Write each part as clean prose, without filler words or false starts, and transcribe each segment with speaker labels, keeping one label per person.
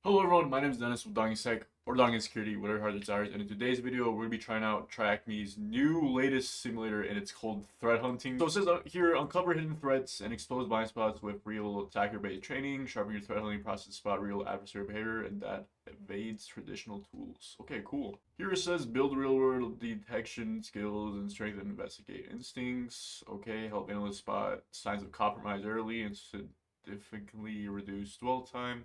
Speaker 1: Hello everyone, my name is Dennis with Sec or Security, whatever heart desires, and in today's video we're going to be trying out TryAcme's new latest simulator, and it's called threat hunting. So it says here, uncover hidden threats and expose blind spots with real attacker-based training, sharpen your threat hunting process to spot real adversary behavior, and that evades traditional tools. Okay, cool. Here it says build real-world detection skills and strengthen investigate instincts. Okay, help analysts spot signs of compromise early and significantly reduce dwell time.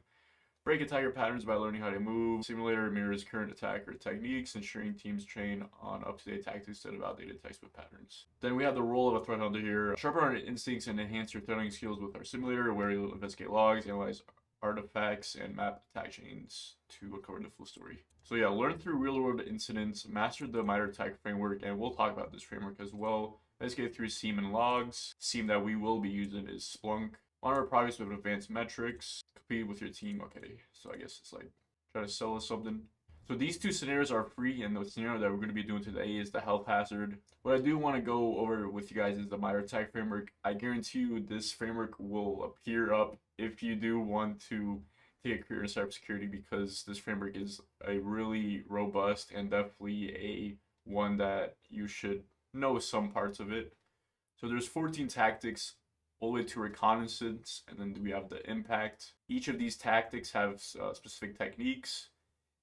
Speaker 1: Break attacker patterns by learning how to move. Simulator mirrors current attacker techniques, ensuring teams train on up-to-date tactics instead of outdated textbook patterns. Then we have the role of a threat hunter here. Sharpen our instincts and enhance your threat hunting skills with our simulator, where you'll investigate logs, analyze artifacts, and map attack chains to uncover the full story. So yeah, learn through real-world incidents, master the MITRE ATT&CK framework, and we'll talk about this framework as well. Investigate through SIEM and logs. SIEM that we will be using is Splunk. Monitor progress with advanced metrics. Compete with your team. Okay, so I guess it's like try to sell us something. So these two scenarios are free, and the scenario that we're going to be doing today is the health hazard. What I do want to go over with you guys is the MITRE ATT&CK framework. I guarantee you this framework will appear up if you do want to take a career in cybersecurity, because this framework is a really robust and definitely a one that you should know some parts of it. So there's 14 tactics all the way to reconnaissance, and then we have the impact. Each of these tactics have specific techniques,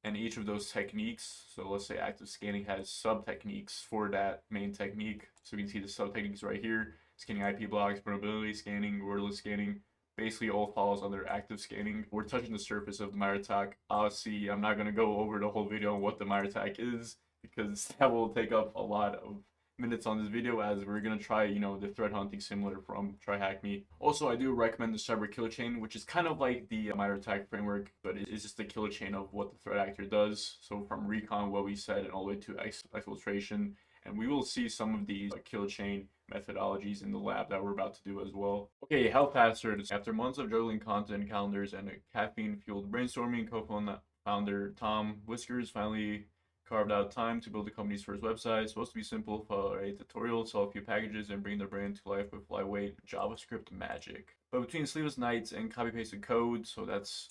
Speaker 1: and each of those techniques, so let's say active scanning has sub-techniques for that main technique. So you can see the sub-techniques right here: scanning IP blocks, vulnerability scanning, wordless scanning. Basically all falls under active scanning. We're touching the surface of the MITRE ATT&CK. Obviously, I'm not going to go over the whole video on what the MITRE ATT&CK is, because that will take up a lot of minutes on this video, as we're going to try, the threat hunting simulator from TryAcme. Also, I do recommend the cyber killer chain, which is kind of like the MITRE ATT&CK framework, but it's just the killer chain of what the threat actor does. So from recon, what we said, and all the way to exfiltration. And we will see some of these killer chain methodologies in the lab that we're about to do as well. Okay, health hazards. After months of juggling content calendars and a caffeine-fueled brainstorming, co-founder Tom Whiskers finally carved out time to build the company's first website. It's supposed to be simple, follow a tutorial, sell a few packages, and bring their brand to life with lightweight JavaScript magic. But between sleepless nights and copy-pasted code, so that's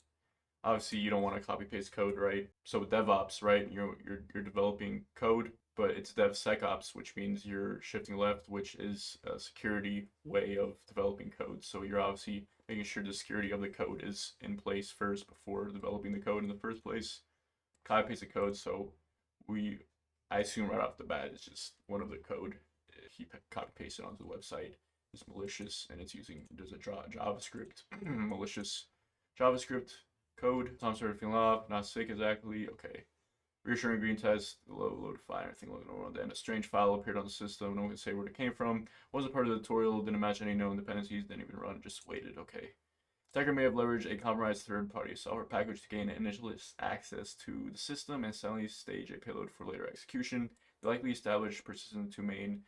Speaker 1: obviously you don't want to copy-paste code, right? So DevOps, right? You're developing code, but it's DevSecOps, which means you're shifting left, which is a security way of developing code. So you're obviously making sure the security of the code is in place first before developing the code in the first place. Copy-pasted code, so I assume right off the bat it's just one of the code he copy pasted onto the website. It's malicious, and there's a JavaScript malicious JavaScript code. Tom started feeling off, not sick exactly. Okay. Reassuring green test, load file, everything looked normal. Then a strange file appeared on the system. No one could say where it came from. Wasn't part of the tutorial. Didn't match any known dependencies. Didn't even run. Just waited. Okay. Attacker may have leveraged a compromised third-party software package to gain initial access to the system and suddenly stage a payload for later execution. They likely established persistent domain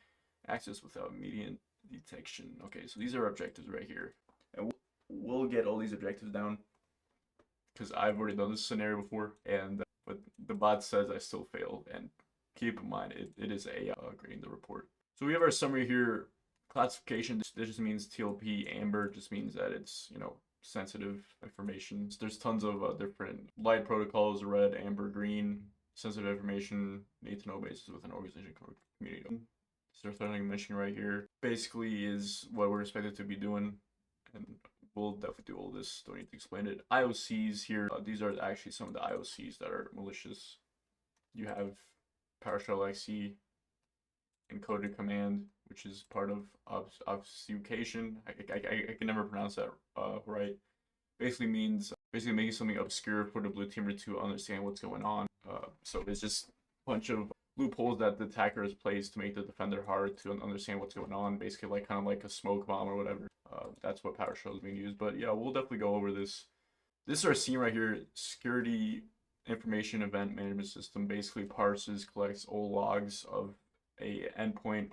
Speaker 1: access without immediate detection. Okay, so these are objectives right here. And we'll get all these objectives down, because I've already done this scenario before, and but the bot says I still fail. And keep in mind, it is AI grading the report. So we have our summary here. Classification, this just means TLP. Amber just means that it's, sensitive information. There's tons of different light protocols: red, amber, green. Sensitive information, need to know basis with an organization community. This is our threat mission right here. Basically is what we're expected to be doing, and we'll definitely do all this. Don't need to explain it. IOCs here, these are actually some of the IOCs that are malicious. You have PowerShell XC, encoded command, which is part of obfuscation. I can never pronounce that right. Basically means making something obscure for the blue teamer to understand what's going on. So there's just a bunch of loopholes that the attacker has placed to make the defender hard to understand what's going on. Basically, kind of like a smoke bomb or whatever. That's what PowerShell is being used. But yeah, we'll definitely go over this. This is our scene right here. Security information event management system basically collects all logs of a endpoint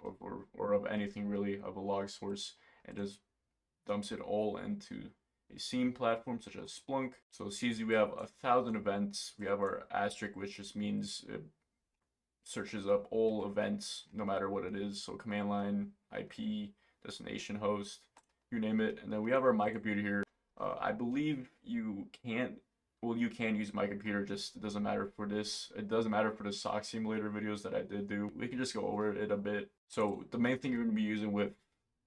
Speaker 1: or of anything really, of a log source, and just dumps it all into a SIEM platform such as Splunk. So CZ, we have 1,000 events. We have our asterisk, which just means it searches up all events no matter what it is. So command line, IP, destination host, you name it. And then we have our my computer here. I believe you can't, well, you can use my computer, just it doesn't matter for this. It doesn't matter for the SOC simulator videos that I did do. We can just go over it a bit. So the main thing you're going to be using with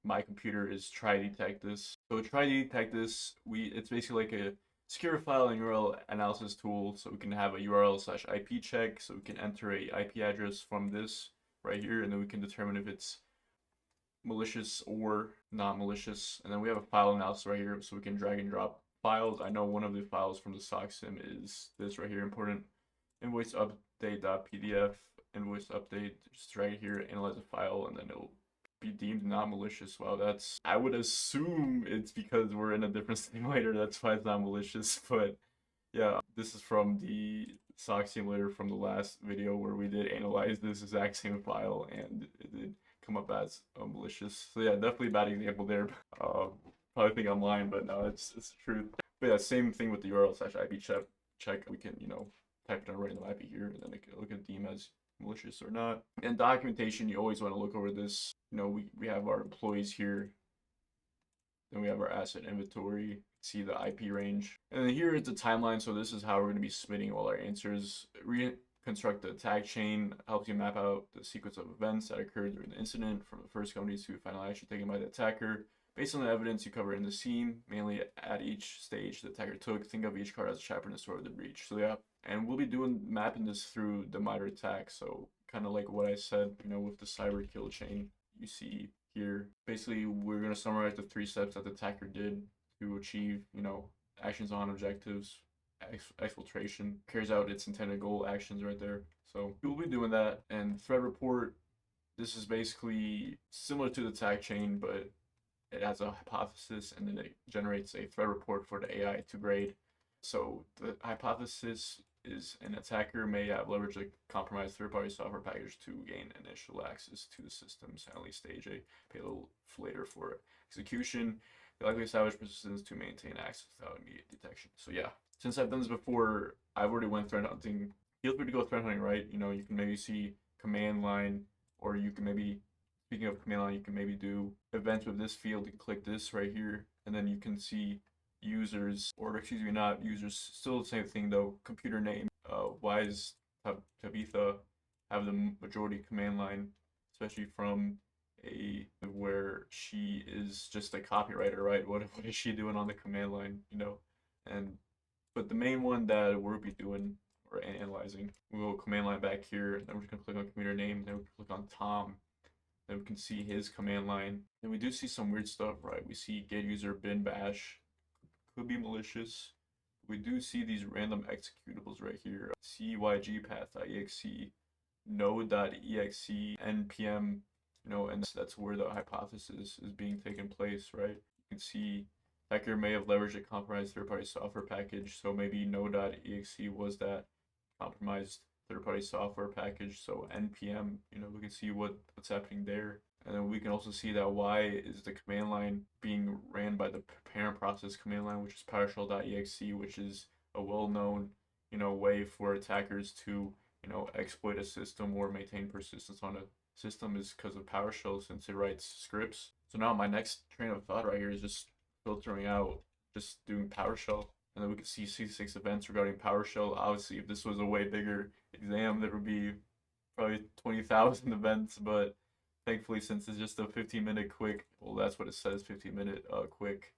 Speaker 1: my computer is try detect this. So try detect this, it's basically like a secure file and URL analysis tool. So we can have a URL/IP check. So we can enter a IP address from this right here, and then we can determine if it's malicious or not malicious. And then we have a file analysis right here, so we can drag and drop files. I know one of the files from the SOC sim is this right here, important invoice update.pdf, invoice update. Just drag it here, analyze a file, and then it'll be deemed not malicious. Wow, that's, I would assume it's because we're in a different simulator, that's why it's not malicious. But yeah, this is from the SOC simulator from the last video where we did analyze this exact same file, and it did come up as malicious. So yeah, definitely a bad example there. Probably think I'm lying, but no, it's the truth. But yeah, same thing with the URL/IP check. We can, type it in right in the IP here, and then it can deem as malicious or not. And documentation, you always want to look over this. We have our employees here, then we have our asset inventory, see the IP range, and then here is the timeline. So this is how we're going to be submitting all our answers. Reconstruct the attack chain helps you map out the sequence of events that occurred during the incident, from the first company to final action taken by the attacker. Based on the evidence you cover in the scene, mainly at each stage the attacker took, think of each card as a chapter in the story of the breach. So yeah, and we'll be mapping this through the MITRE attack. So kind of like what I said, with the cyber kill chain you see here. Basically, we're going to summarize the 3 steps that the attacker did to achieve, actions on objectives, exfiltration, carries out its intended goal actions right there. So we'll be doing that. And threat report, this is basically similar to the attack chain, but it has a hypothesis, and then it generates a threat report for the AI to grade. So the hypothesis is an attacker may have leveraged a compromised third-party software package to gain initial access to the system's Analyse stage, a payload later for execution. They likely establish persistence to maintain access without immediate detection. So yeah, since I've done this before, I've already went threat hunting. Feel free to go threat hunting, right? You can maybe see command line, or you can maybe, speaking of command line, you can maybe do events with this field and click this right here, and then you can see users, or excuse me, not users, still the same thing though, computer name. Why is Tabitha have the majority command line, especially from where she is just a copywriter, right? What is she doing on the command line, And but the main one that we'll be doing or analyzing, we will command line back here, then we're just gonna click on computer name, then we can click on Tom. Then we can see his command line. And we do see some weird stuff, right? We see get user bin bash, could be malicious. We do see these random executables right here. cygpath.exe, node.exe, npm, and that's where the hypothesis is being taken place, right? You can see hacker may have leveraged a compromised third-party software package. So maybe node.exe was that compromised third-party software package. So npm, we can see what's happening there. And then we can also see that y is the command line being ran by the parent process command line, which is PowerShell.exe, which is a well-known, way for attackers to, exploit a system or maintain persistence on a system, is because of PowerShell, since it writes scripts. So now my next train of thought right here is just filtering out, just doing PowerShell. And then we can see C6 events regarding PowerShell. Obviously, if this was a way bigger exam, there would be probably 20,000 events, but thankfully, since it's just a 15-minute quick, well, that's what it says, 15-minute quick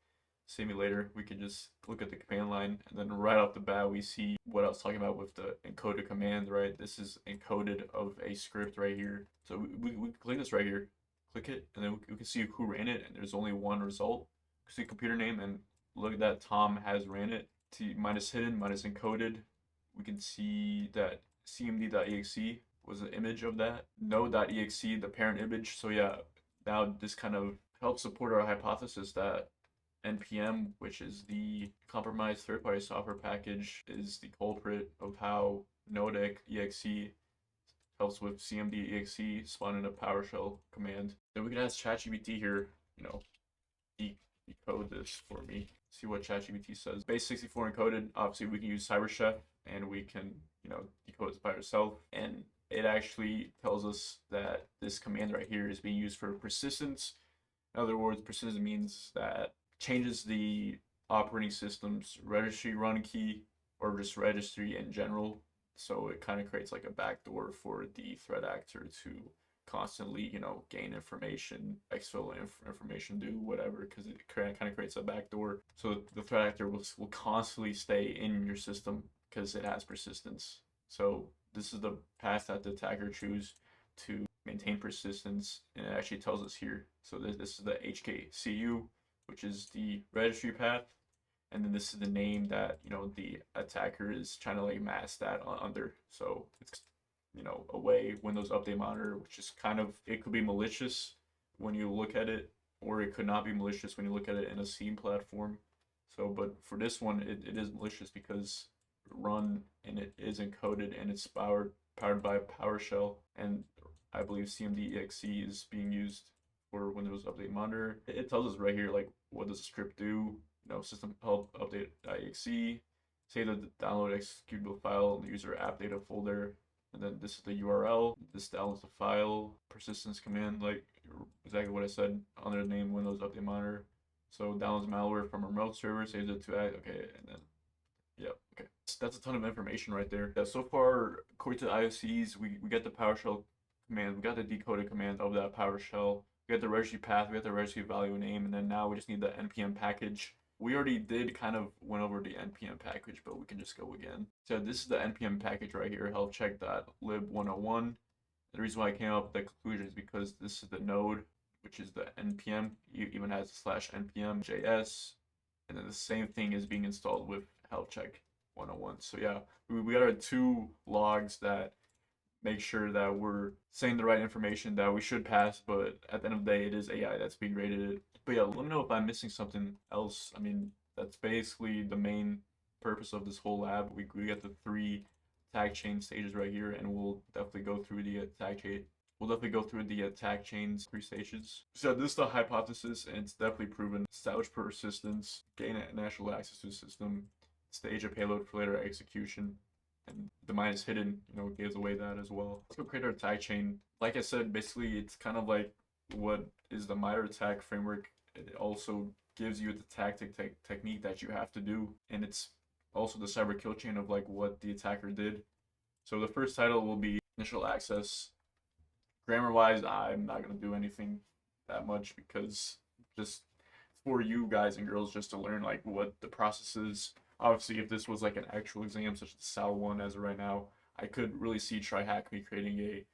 Speaker 1: simulator, we can just look at the command line, and then right off the bat, we see what I was talking about with the encoded command, right? This is encoded of a script right here. So we click this right here, click it, and then we can see who ran it, and there's only one result. See computer name, and look at that, Tom has ran it. See minus hidden, minus encoded. We can see that cmd.exe was an image of that. Node.exe, the parent image. So yeah, now this kind of helps support our hypothesis that npm, which is the compromised third-party software package, is the culprit of how node.exe helps with cmd.exe spawning a PowerShell command. Then we can ask ChatGPT here, decode this for me. See what ChatGPT says. Base 64 encoded. Obviously, we can use CyberChef, and we can, decode it by ourselves. And it actually tells us that this command right here is being used for persistence. In other words, persistence means that changes the operating system's registry run key or just registry in general. So it kind of creates like a backdoor for the threat actor to constantly, gain information, exfil information, do whatever, because it kind of creates a backdoor. So the threat actor will constantly stay in your system because it has persistence. So this is the path that the attacker choose to maintain persistence, and it actually tells us here. So this is the HKCU, which is the registry path, and then this is the name that the attacker is trying to like mask that under. So it's away Windows Update Monitor, which is kind of, it could be malicious when you look at it, or it could not be malicious when you look at it in a Steam platform. So, but for this one, it is malicious because run and it is encoded and it's powered by PowerShell, and I believe cmd.exe is being used for Windows Update Monitor. It tells us right here like what does the script do. System help update.exe, say the download executable file in the user app data folder, and then this is the URL. This downloads the file, persistence command, like exactly what I said under the name Windows Update Monitor. So downloads malware from a remote server, saves it to okay, and then yep, okay. That's a ton of information right there. Yeah, so far, according to the IOCs, we got the PowerShell command, we got the decoded command of that PowerShell, we got the registry path, we got the registry value name, and then now we just need the npm package. We already did kind of went over the npm package, but we can just go again. So this is the npm package right here, healthcheck.lib101. The reason why I came up with the conclusion is because this is the node, which is the npm. It even has /npm JS, and then the same thing is being installed with healthcheck101. So yeah, we got our two logs that make sure that we're saying the right information that we should pass, but at the end of the day, it is AI that's being rated. But yeah, let me know if I'm missing something else. I mean, that's basically the main purpose of this whole lab. We got the 3 attack chain stages right here, and we'll definitely go through the attack chain. We'll definitely go through the attack chain's 3 stages. So this is the hypothesis, and it's definitely proven. Establish persistence, gain national access to the system, stage a payload for later execution, and the mine is hidden, gives away that as well. Let's go create our attack chain. Like I said, basically it's kind of like what is the MITRE ATT&CK framework. It also gives you the tactic technique that you have to do, and it's also the cyber kill chain of like what the attacker did. So the first title will be initial access. Grammar wise, I'm not going to do anything that much because just for you guys and girls just to learn like what the process is. Obviously, if this was like an actual exam such as the SAL 1 as of right now, I could really see TryHackMe creating a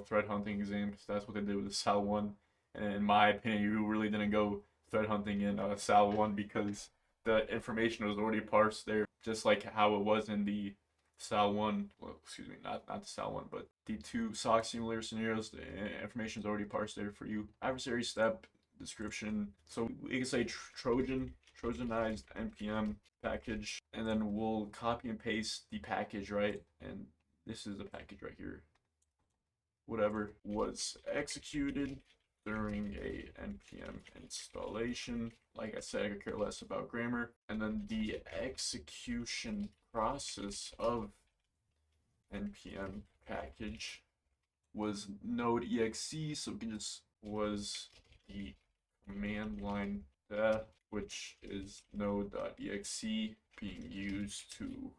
Speaker 1: threat hunting exam, because that's what they did with the SAL 1. And in my opinion, you really didn't go threat hunting in SAL 1 because the information was already parsed there, just like how it was in the SAL 1, well, excuse me, not the SAL 1, but the 2 SOC simulator scenarios. The information is already parsed there for you. Adversary step description. So we can say trojanized npm package, and then we'll copy and paste the package, right? And this is the package right here. Whatever was executed during a npm installation. Like I said, I could care less about grammar. And then the execution process of npm package was node exe, so we can just was the command line that, which is node.exe being used to,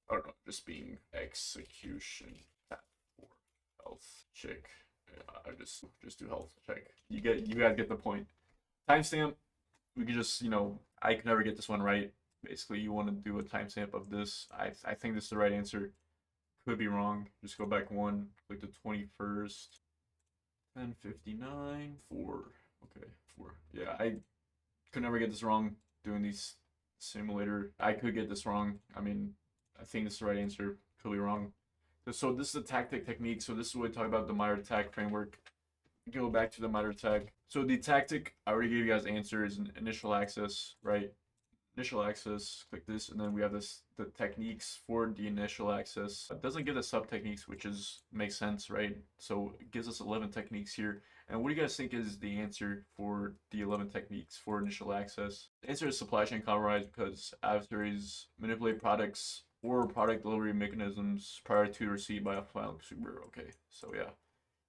Speaker 1: I don't know, just being execution path for health check. I just do health check. You guys get the point. Timestamp, we could just, I could never get this one right. Basically, you want to do a timestamp of this. I think this is the right answer. Could be wrong. Just go back one, click the 21st, 10:59, 4. Okay, 4. Yeah, I could never get this wrong doing these simulator. I could get this wrong. I mean, I think this is the right answer. Could be wrong. So this is the tactic technique. So this is what we talk about the MITRE ATT&CK framework. Go back to the MITRE ATT&CK. So the tactic, I already gave you guys the answer, is an initial access, right? Initial access, click this, and then we have the techniques for the initial access. It doesn't give us sub techniques, which makes sense, right? So it gives us 11 techniques here. And what do you guys think is the answer for the 11 techniques for initial access? The answer is supply chain compromise, because adversaries manipulate products or product delivery mechanisms prior to receipt by a final consumer. Okay, so yeah,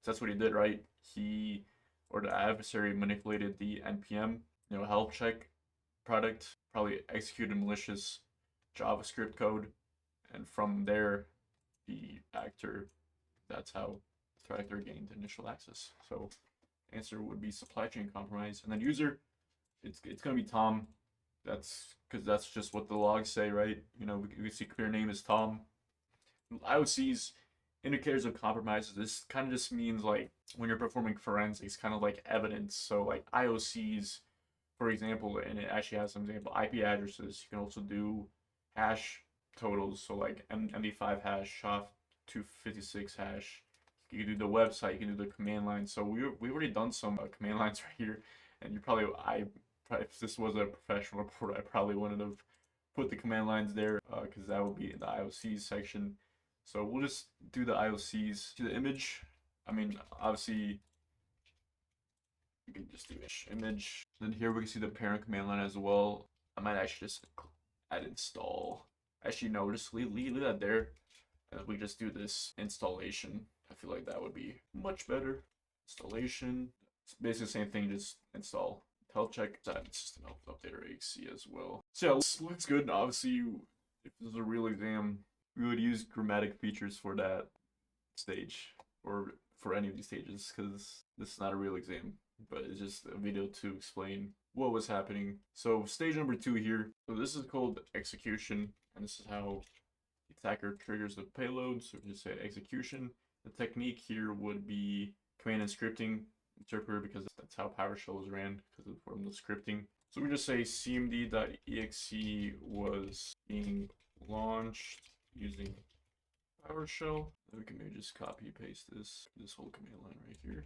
Speaker 1: so that's what he did, right? He, or the adversary, manipulated the npm, health check product, probably executed malicious JavaScript code, and from there, the actor, that's how the threat actor gained initial access. So answer would be supply chain compromise. And then user, it's gonna be Tom. That's because that's just what the logs say, right? You know, we see clear name is Tom. IOCs, indicators of compromises. This kind of just means like when you're performing forensics, kind of like evidence. So like IOCs, for example, and it actually has some example IP addresses. You can also do hash totals. So like MD5 hash, SHA-256 hash. You can do the website. You can do the command line. So we already done some command lines right here, and you probably if this was a professional report, I probably wouldn't have put the command lines there because that would be in the IOCs section. So we'll just do the IOCs to the image. I mean, obviously, you can just do image. Then here we can see the parent command line as well. I might actually just add install. Actually, no, just leave that there. And we just do this installation. I feel like that would be much better. Installation. It's basically the same thing, just install. Health check, that system health updater HC as well. So yeah, looks good. Obviously, if this is a real exam, we would use grammatic features for that stage or for any of these stages because this is not a real exam, but it's just a video to explain what was happening. So stage number 2 here. So this is called execution, and this is how the attacker triggers the payload. So just say execution. The technique here would be command and scripting interpreter because that's how PowerShell is ran because of from the scripting. So we just say cmd.exe was being launched using PowerShell. Then we can maybe just copy paste this whole command line right here.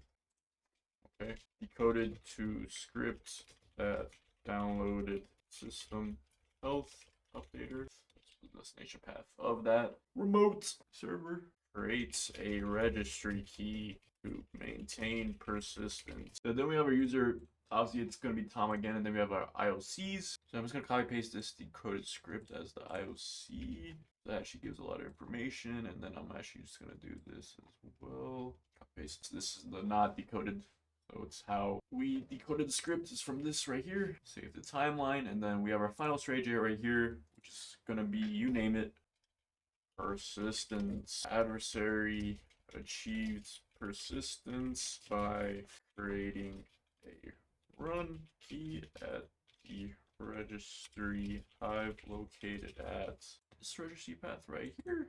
Speaker 1: Okay, decoded to script that downloaded system health updater. That's the destination path of that remote server. Creates a registry key to maintain persistence. So then we have our user. Obviously, it's going to be Tom again, and then we have our IOCs. So I'm just going to copy paste this decoded script as the IOC. That actually gives a lot of information, and then I'm actually just going to do this as well. Copy paste. This is the not decoded. So it's how we decoded the script is from this right here. Save the timeline, and then we have our final strategy right here, which is going to be, you name it, persistence. Adversary achieves persistence by creating a run key at the registry hive located at this registry path right here.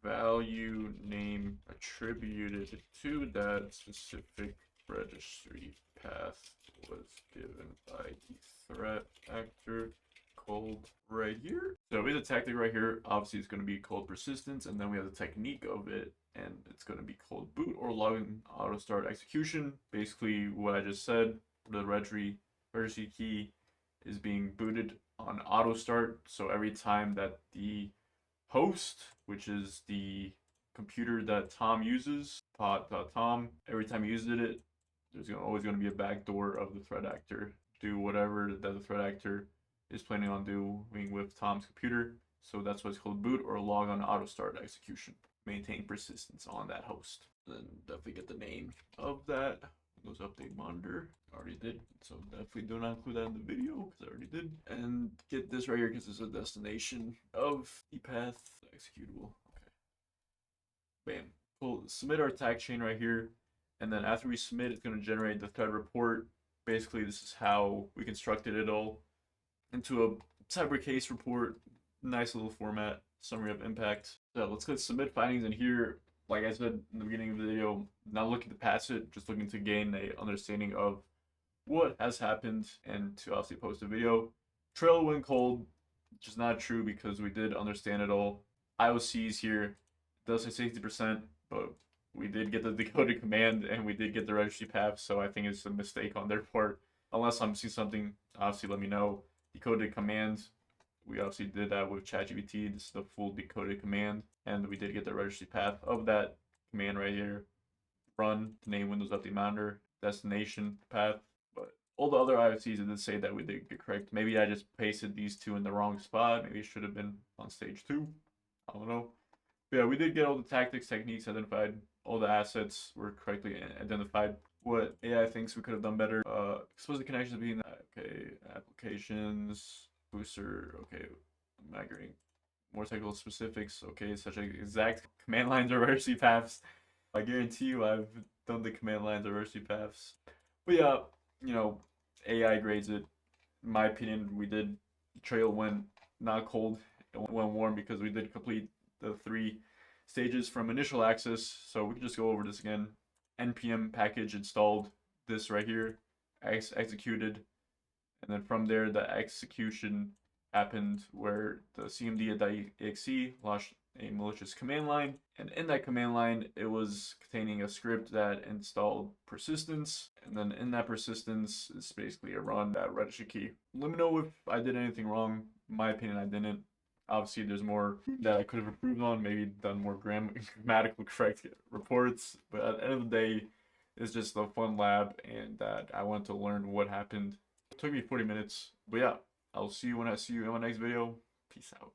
Speaker 1: Value name attributed to that specific registry path was given by the threat actor called right here. So we have the tactic right here. Obviously, it's going to be called persistence, and then we have the technique of it, and it's going to be called boot or login auto start execution. Basically, what I just said, the registry key is being booted on auto start. So every time that the host, which is the computer that Tom uses, pod.tom, every time he uses it, there's always going to be a backdoor of the threat actor. Do whatever that the threat actor is planning on doing with Tom's computer. So that's what's called boot or log on auto start execution. Maintain persistence on that host. Then definitely get the name of that. Windows Update Monitor. Already did. So definitely do not include that in the video because I already did. And get this right here because it's a destination of the path executable. Okay. Bam. We'll submit our attack chain right here. And then after we submit, it's going to generate the threat report. Basically, this is how we constructed it all into a cyber case report. Nice little format. Summary of impact. So let's go submit findings in here. Like I said in the beginning of the video, not looking to pass it, just looking to gain a understanding of what has happened and to obviously post a video. Trail went cold, which is not true because we did understand it all. IOCs here, it does say 60%, but we did get the decoded command and we did get the registry path, so I think it's a mistake on their part. Unless I'm seeing something, obviously let me know. Decoded commands, we obviously did that with ChatGPT. This is the full decoded command, and we did get the registry path of that command right here. Run to name Windows Update Monitor, destination path. But all the other IOCs it did say that we did get correct. Maybe I just pasted these two in the wrong spot. Maybe it should have been on stage 2. I don't know. But yeah, we did get all the tactics, techniques identified. All the assets were correctly identified. What AI thinks we could have done better. Expose the connections between okay, applications, booster, okay, migrating more technical specifics, okay, such as exact command line diversity paths. I guarantee you I've done the command line diversity paths. But yeah, you know, AI grades it. In my opinion, we did trail went not cold, it went warm because we did complete the 3 stages from initial access. So we can just go over this again. npm package installed this right here, executed, and then from there the execution happened where the cmd.exe launched a malicious command line, and in that command line it was containing a script that installed persistence, and then in that persistence is basically a run that registry key. Let me know if I did anything wrong. In my opinion, I didn't. Obviously there's more that I could have improved on, maybe done more grammatically correct reports, but at the end of the day it's just a fun lab and that I want to learn what happened. It took me 40 minutes, but yeah, I'll see you when I see you in my next video. Peace out.